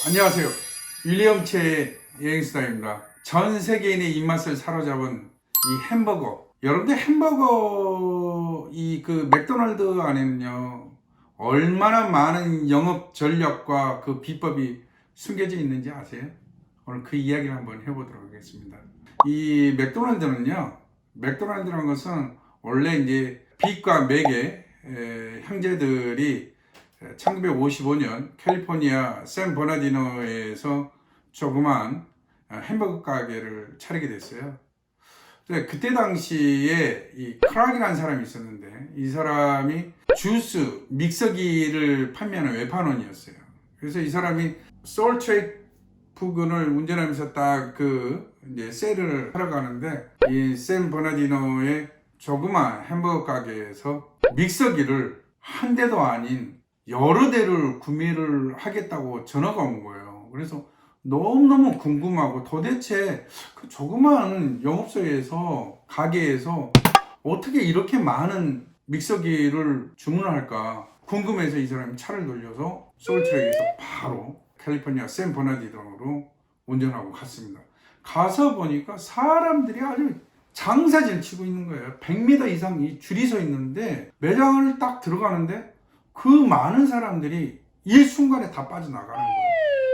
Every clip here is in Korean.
안녕하세요. 윌리엄체의 여행수다입니다. 전 세계인의 입맛을 사로잡은 이 햄버거. 여러분들 햄버거 그 맥도날드 안에는요, 얼마나 많은 영업 전략과 그 비법이 숨겨져 있는지 아세요? 오늘 그 이야기를 한번 해보도록 하겠습니다. 이 맥도날드라는 것은 원래 이제 빅과 맥의 형제들이 1955년 캘리포니아 샌버나디노에서 조그만 햄버거 가게를 차리게 됐어요. 그때 당시에 이 크락이라는 사람이 있었는데, 이 사람이 주스 믹서기를 판매하는 외판원이었어요. 그래서 이 사람이 솔트레이크 부근을 운전하면서 딱 이제 세일을 하러 가는데, 이 샌버나디노의 조그만 햄버거 가게에서 믹서기를 한 대도 아닌 여러 대를 구매를 하겠다고 전화가 온 거예요. 그래서 너무너무 궁금하고, 도대체 그 조그만 영업소에서, 가게에서 어떻게 이렇게 많은 믹서기를 주문할까 궁금해서 이 사람이 차를 돌려서 솔트레이크에서 바로 캘리포니아 샌버나디노로 운전하고 갔습니다. 가서 보니까 사람들이 아주 장사질 치고 있는 거예요. 100m 이상 줄이 서 있는데, 매장을 딱 들어가는데 그 많은 사람들이 일순간에 다 빠져나가는 거예요.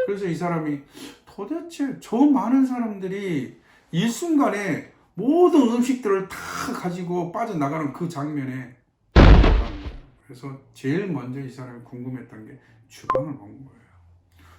그래서 이 사람이 도대체 저 많은 사람들이 일순간에 모든 음식들을 다 가지고 빠져나가는 그 장면에, 그래서 제일 먼저 이 사람이 궁금했던 게 주방을 본 거예요.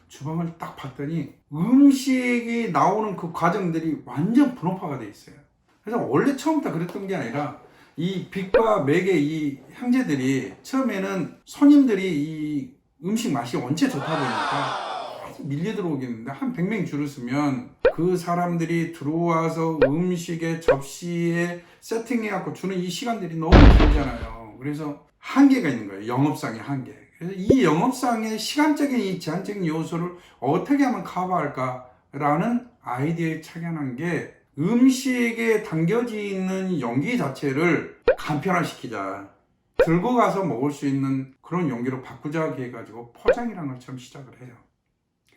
주방을 딱 봤더니 음식이 나오는 그 과정들이 완전 분업화가 돼 있어요. 그래서 원래 처음부터 그랬던 게 아니라, 이 빅과 맥의 이 형제들이 처음에는 손님들이 이 음식 맛이 원체 좋다 보니까 아주 밀려 들어오겠는데, 한 100명 줄을 서면 그 사람들이 들어와서 음식에 접시에 세팅해갖고 주는 이 시간들이 너무 길잖아요. 그래서 한계가 있는 거예요. 영업상의 한계. 그래서 이 영업상의 시간적인 이 제한적인 요소를 어떻게 하면 커버할까라는 아이디어에 착안한 게, 음식에 담겨져 있는 용기 자체를 간편화시키자, 들고 가서 먹을 수 있는 그런 용기로 바꾸자 해가지고 포장이라는 걸 처음 시작을 해요.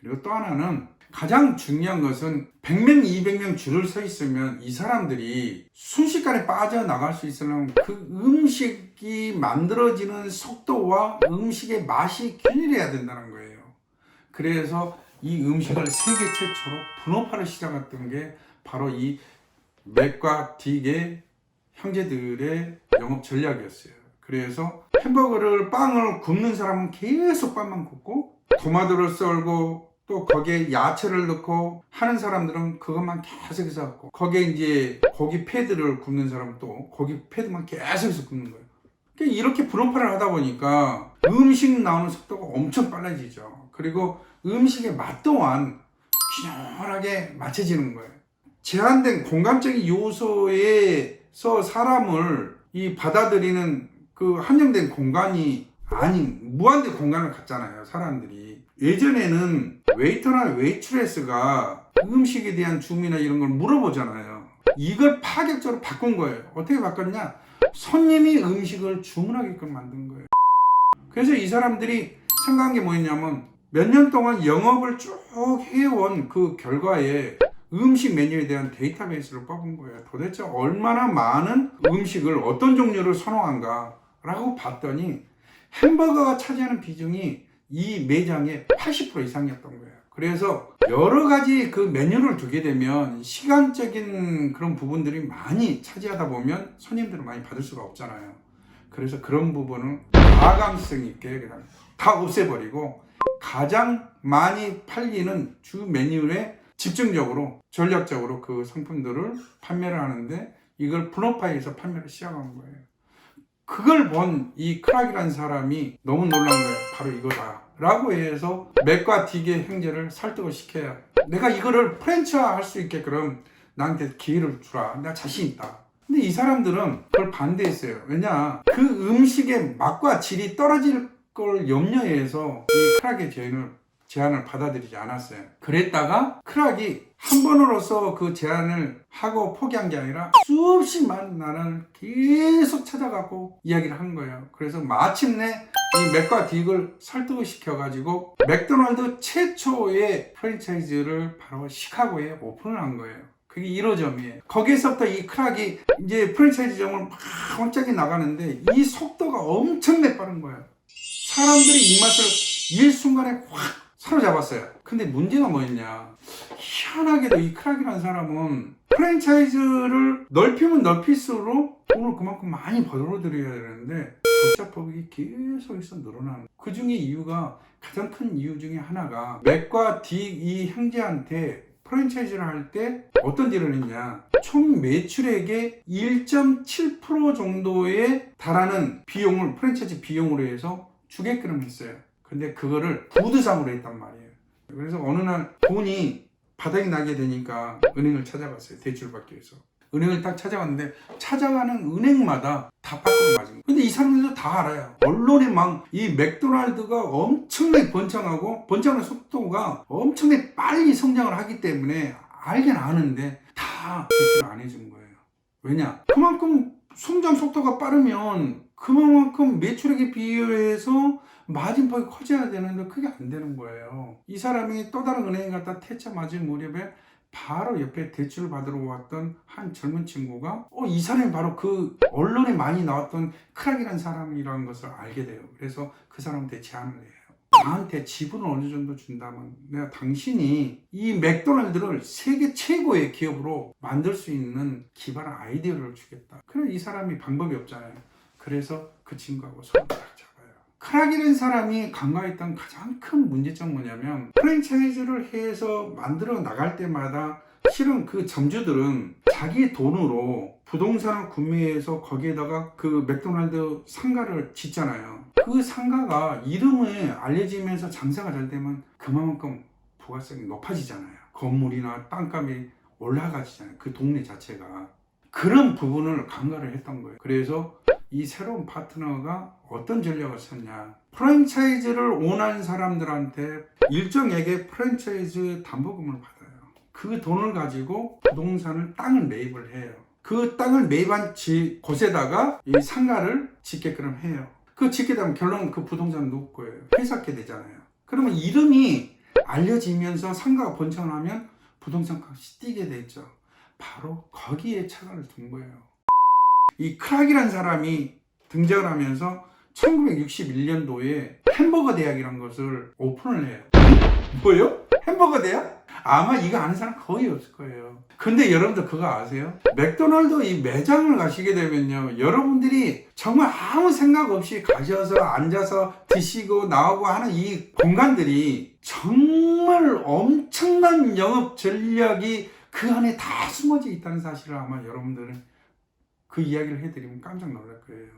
그리고 또 하나는, 가장 중요한 것은 100명, 200명 줄을 서 있으면 이 사람들이 순식간에 빠져나갈 수 있으려면 그 음식이 만들어지는 속도와 음식의 맛이 균일해야 된다는 거예요. 그래서 이 음식을 세계 최초로 분업화를 시작했던 게 바로 이 맥과 딕의 형제들의 영업 전략이었어요. 그래서 빵을 굽는 사람은 계속 빵만 굽고, 토마토를 썰고, 또 거기에 야채를 넣고 하는 사람들은 그것만 계속해서 갖고, 거기에 이제 고기 패드를 굽는 사람은 또 고기 패드만 계속해서 굽는 거예요. 그러니까 이렇게 분업화를 하다 보니까 음식 나오는 속도가 엄청 빨라지죠. 그리고 음식의 맛 또한 균열하게 맞춰지는 거예요. 제한된 공간적인 요소에서 사람을 받아들이는 그 한정된 공간이 아닌 무한대 공간을 갖잖아요, 사람들이. 예전에는 웨이터나 웨이트레스가 음식에 대한 주문이나 이런 걸 물어보잖아요. 이걸 파격적으로 바꾼 거예요. 어떻게 바꿨냐? 손님이 음식을 주문하게끔 만든 거예요. 그래서 이 사람들이 생각한 게 뭐였냐면, 몇 년 동안 영업을 쭉 해온 그 결과에 음식 메뉴에 대한 데이터베이스를 뽑은 거예요. 도대체 얼마나 많은 음식을 어떤 종류를 선호한가 라고 봤더니, 햄버거가 차지하는 비중이 이 매장의 80% 이상이었던 거예요. 그래서 여러 가지 그 메뉴를 두게 되면 시간적인 그런 부분들이 많이 차지하다 보면 손님들을 많이 받을 수가 없잖아요. 그래서 그런 부분을 가감성 있게 그냥 다 없애버리고, 가장 많이 팔리는 주 메뉴에 집중적으로 전략적으로 그 상품들을 판매를 하는데, 이걸 분업화해서 판매를 시작한 거예요. 그걸 본 이 크락이라는 사람이 너무 놀란 거예요. 바로 이거다 라고 해서 맥과 딕의 형제를 설득을 시켜야, 내가 이거를 프랜차이즈 할 수 있게끔 나한테 기회를 주라, 내가 자신 있다. 근데 이 사람들은 그걸 반대했어요. 왜냐, 그 음식의 맛과 질이 떨어질 걸 염려해서 이 크락의 제안을 받아들이지 않았어요. 그랬다가 크락이 한 번으로서 그 제안을 하고 포기한 게 아니라 수없이 많은 나라를 계속 찾아가고 이야기를 한 거예요. 그래서 마침내 이 맥과 딕을 설득을 시켜가지고 맥도날드 최초의 프랜차이즈를 바로 시카고에 오픈을 한 거예요. 그게 1호점이에요. 거기서부터 이 크락이 이제 프랜차이즈점을 막 갑자기 나가는데 이 속도가 엄청나게 빠른 거예요. 사람들이 입맛을 일순간에 확 사로잡았어요. 근데 문제가 뭐였냐. 희한하게도 이 크락이라는 사람은 프랜차이즈를 넓히면 넓힐수록 돈을 그만큼 많이 벌어들여야 되는데 적자폭이 계속해서 늘어나는. 그 중에 이유가, 가장 큰 이유 중에 하나가 맥과 딕 이 형제한테 프랜차이즈를 할 때 어떤 딜을 했냐. 총 매출액의 1.7% 정도에 달하는 비용을 프랜차이즈 비용으로 해서 주게끔 했어요. 근데 그거를 구두상으로 했단 말이에요. 그래서 어느 날 돈이 바닥이 나게 되니까 은행을 찾아갔어요. 대출 받기 위해서. 은행을 딱 찾아갔는데 찾아가는 은행마다 다 빠꾸로 맞은 거예요. 근데 이 사람들도 다 알아요. 언론에 막 이 맥도날드가 엄청나게 번창하는 속도가 엄청나게 빨리 성장을 하기 때문에 알긴 아는데 다 대출을 안 해준 거예요. 왜냐? 그만큼 성장 속도가 빠르면 그만큼 매출액에 비교해서 마진폭이 커져야 되는데 그게 안 되는 거예요. 이 사람이 또 다른 은행에 갖다 퇴짜 맞은 무렵에 바로 옆에 대출을 받으러 왔던 한 젊은 친구가 이 사람이 바로 그 언론에 많이 나왔던 크락이라는 사람이라는 것을 알게 돼요. 그래서 그 사람한테 제안을 해요. 나한테 지분을 어느 정도 준다면 내가 당신이 이 맥도날드를 세계 최고의 기업으로 만들 수 있는 기발한 아이디어를 주겠다. 그래, 이 사람이 방법이 없잖아요. 그래서 그 친구하고 손을 딱 잡아요. 크락이라는 사람이 간과했던 가장 큰 문제점 뭐냐면, 프랜차이즈를 해서 만들어 나갈 때마다 실은 그 점주들은 자기 돈으로 부동산을 구매해서 거기에다가 그 맥도날드 상가를 짓잖아요. 그 상가가 이름에 알려지면서 장사가 잘 되면 그만큼 부가세가 높아지잖아요. 건물이나 땅값이 올라가지잖아요. 그 동네 자체가. 그런 부분을 간과를 했던 거예요. 그래서 이 새로운 파트너가 어떤 전략을 썼냐. 프랜차이즈를 원하는 사람들한테 일정액의 프랜차이즈 담보금을 받아요. 그 돈을 가지고 부동산을, 땅을 매입을 해요. 그 땅을 매입한 곳에다가 이 상가를 짓게끔 해요. 그 짓게 되면 결론은 그 부동산은 누구 거예요? 회사께 되잖아요. 그러면 이름이 알려지면서 상가가 번창하면 부동산 값이 뛰게 되죠. 바로 거기에 차관을 둔 거예요. 이 크락이라는 사람이 등장을 하면서 1961년도에 햄버거 대학이라는 것을 오픈을 해요. 뭐요? 햄버거 대학? 아마 이거 아는 사람 거의 없을 거예요. 근데 여러분들 그거 아세요? 맥도날드 이 매장을 가시게 되면요, 여러분들이 정말 아무 생각 없이 가셔서 앉아서 드시고 나오고 하는 이 공간들이 정말 엄청난 영업 전략이 그 안에 다 숨어져 있다는 사실을 아마 여러분들은 그 이야기를 해드리면 깜짝 놀랄 거예요.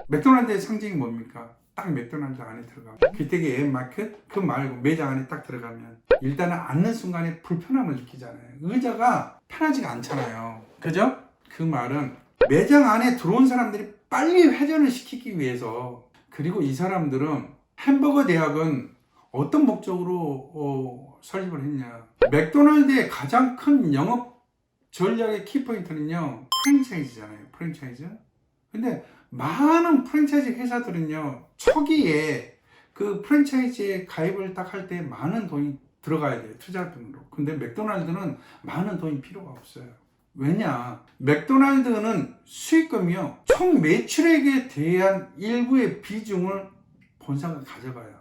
맥도날드의 상징이 뭡니까? 딱 맥도날드 안에 들어가면 귀때기 엠마켓 그 말고 매장 안에 딱 들어가면 일단은 앉는 순간에 불편함을 느끼잖아요. 의자가 편하지가 않잖아요. 그죠? 그 말은 매장 안에 들어온 사람들이 빨리 회전을 시키기 위해서. 그리고 이 사람들은 햄버거 대학은 어떤 목적으로 설립을 했냐. 맥도날드의 가장 큰 영업 전략의 키포인트는요, 프랜차이즈잖아요. 프랜차이즈. 근데 많은 프랜차이즈 회사들은요, 초기에 그 프랜차이즈에 가입을 딱 할 때 많은 돈이 들어가야 돼요. 투자금으로. 근데 맥도날드는 많은 돈이 필요가 없어요. 왜냐? 맥도날드는 수익금이요, 총 매출액에 대한 일부의 비중을 본사가 가져가요.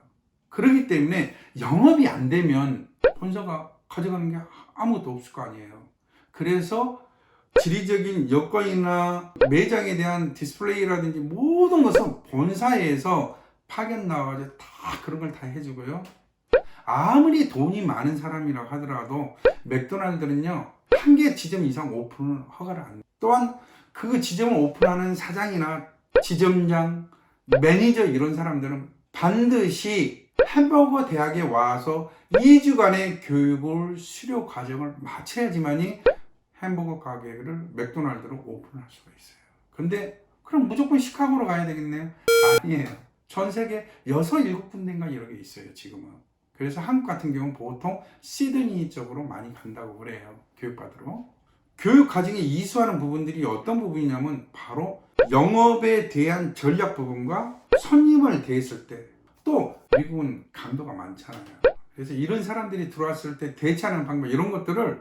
그렇기 때문에 영업이 안 되면 본사가 가져가는 게 아무것도 없을 거 아니에요. 그래서 지리적인 여건이나 매장에 대한 디스플레이라든지 모든 것은 본사에서 파견 나와가지고 다 그런 걸 다 해주고요. 아무리 돈이 많은 사람이라고 하더라도 맥도날드는요, 한 개 지점 이상 오픈을 허가를 안 해요. 또한 그 지점을 오픈하는 사장이나 지점장, 매니저 이런 사람들은 반드시 햄버거 대학에 와서 2주간의 교육을 수료 과정을 마쳐야지만이 햄버거 가게를 맥도날드로 오픈할 수가 있어요. 근데 그럼 무조건 시카고로 가야 되겠네요? 아니에요. 전 세계 6, 7군데인가 이런 게 있어요, 지금은. 그래서 한국 같은 경우는 보통 시드니 쪽으로 많이 간다고 그래요. 교육받으러. 교육 과정에 이수하는 부분들이 어떤 부분이냐면 바로 영업에 대한 전략 부분과 손님을 대했을 때, 또 미국은 강도가 많잖아요. 그래서 이런 사람들이 들어왔을 때 대처하는 방법, 이런 것들을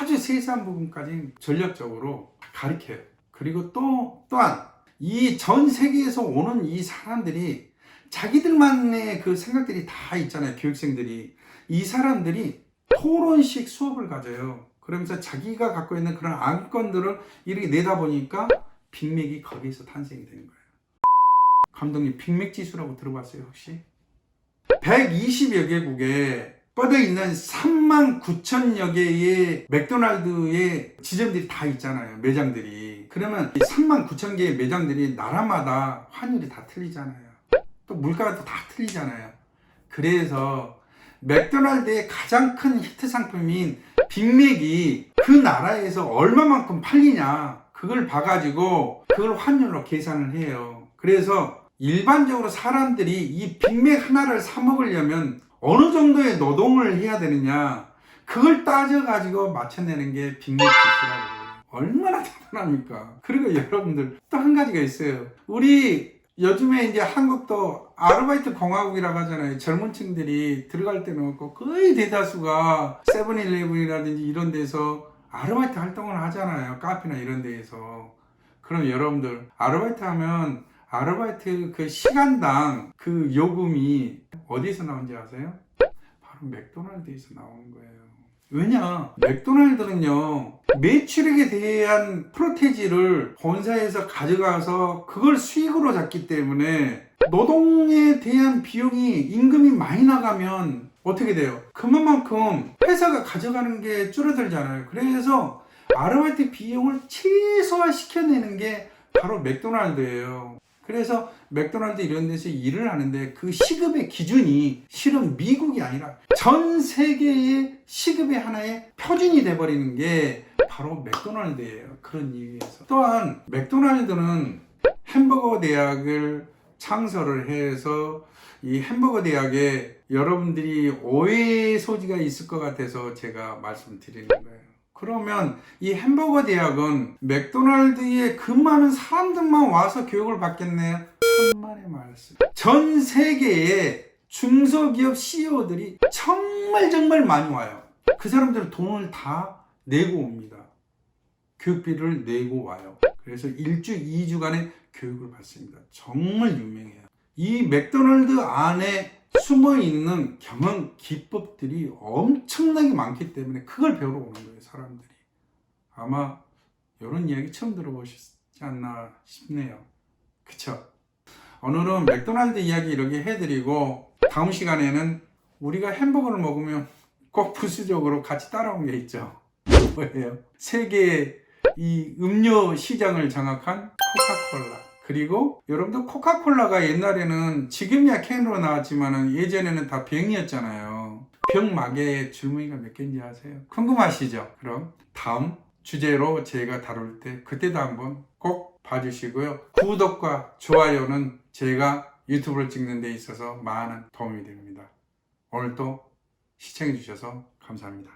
아주 세세한 부분까지 전략적으로 가르쳐요. 그리고 또한 이 전 세계에서 오는 이 사람들이 자기들만의 그 생각들이 다 있잖아요. 교육생들이. 이 사람들이 토론식 수업을 가져요. 그러면서 자기가 갖고 있는 그런 안건들을 이렇게 내다 보니까 빅맥이 거기에서 탄생이 되는 거예요. 감독님, 빅맥 지수라고 들어봤어요, 혹시? 120여 개국에 뻗어 있는 39,000여 개의 맥도날드의 지점들이 다 있잖아요. 매장들이. 그러면 이 39,000개의 매장들이 나라마다 환율이 다 틀리잖아요. 또 물가가 다 틀리잖아요. 그래서 맥도날드의 가장 큰 히트 상품인 빅맥이 그 나라에서 얼마만큼 팔리냐, 그걸 봐가지고 그걸 환율로 계산을 해요. 그래서 일반적으로 사람들이 이 빅맥 하나를 사 먹으려면 어느 정도의 노동을 해야 되느냐, 그걸 따져가지고 맞춰내는 게 빅맥 지수라고. 얼마나 대단합니까? 그리고 여러분들 또 한 가지가 있어요. 우리 요즘에 이제 한국도 아르바이트 공화국이라고 하잖아요. 젊은 층들이 들어갈 때는 없고 거의 대다수가 세븐일레븐이라든지 이런 데서 아르바이트 활동을 하잖아요. 카페나 이런 데에서. 그럼 여러분들 아르바이트 하면 아르바이트 그 시간당 그 요금이 어디서 나온지 아세요? 바로 맥도날드에서 나오는 거예요. 왜냐? 맥도날드는요, 매출액에 대한 프로테지를 본사에서 가져가서 그걸 수익으로 잡기 때문에 노동에 대한 비용이, 임금이 많이 나가면 어떻게 돼요? 그만큼 회사가 가져가는 게 줄어들잖아요. 그래서 아르바이트 비용을 최소화시켜내는 게 바로 맥도날드예요. 그래서 맥도날드 이런 데서 일을 하는데 그 시급의 기준이 실은 미국이 아니라 전 세계의 시급의 하나의 표준이 돼버리는 게 바로 맥도날드예요. 그런 이유에서. 또한 맥도날드는 햄버거 대학을 창설을 해서 이 햄버거 대학에 여러분들이 오해의 소지가 있을 것 같아서 제가 말씀드리는 거예요. 그러면 이 햄버거 대학은 맥도날드에 그 많은 사람들만 와서 교육을 받겠네요? 천만의 말씀. 전 세계의 중소기업 CEO들이 정말 많이 와요. 그 사람들은 돈을 다 내고 옵니다. 교육비를 내고 와요. 그래서 1주, 2주간의 교육을 받습니다. 정말 유명해요. 이 맥도날드 안에 숨어있는 경영 기법들이 엄청나게 많기 때문에 그걸 배우러 오는 거예요, 사람들이. 아마 이런 이야기 처음 들어보셨지 않나 싶네요. 그쵸? 오늘은 맥도날드 이야기 이렇게 해드리고, 다음 시간에는 우리가 햄버거를 먹으면 꼭 부수적으로 같이 따라온 게 있죠. 뭐예요? 세계의 이 음료 시장을 장악한 코카콜라. 그리고 여러분들 코카콜라가 옛날에는, 지금이야 캔으로 나왔지만은 예전에는 다 병이었잖아요. 병막에 줄무늬가 몇 개인지 아세요? 궁금하시죠? 그럼 다음 주제로 제가 다룰 때 그때도 한번 꼭 봐주시고요. 구독과 좋아요는 제가 유튜브를 찍는 데 있어서 많은 도움이 됩니다. 오늘도 시청해 주셔서 감사합니다.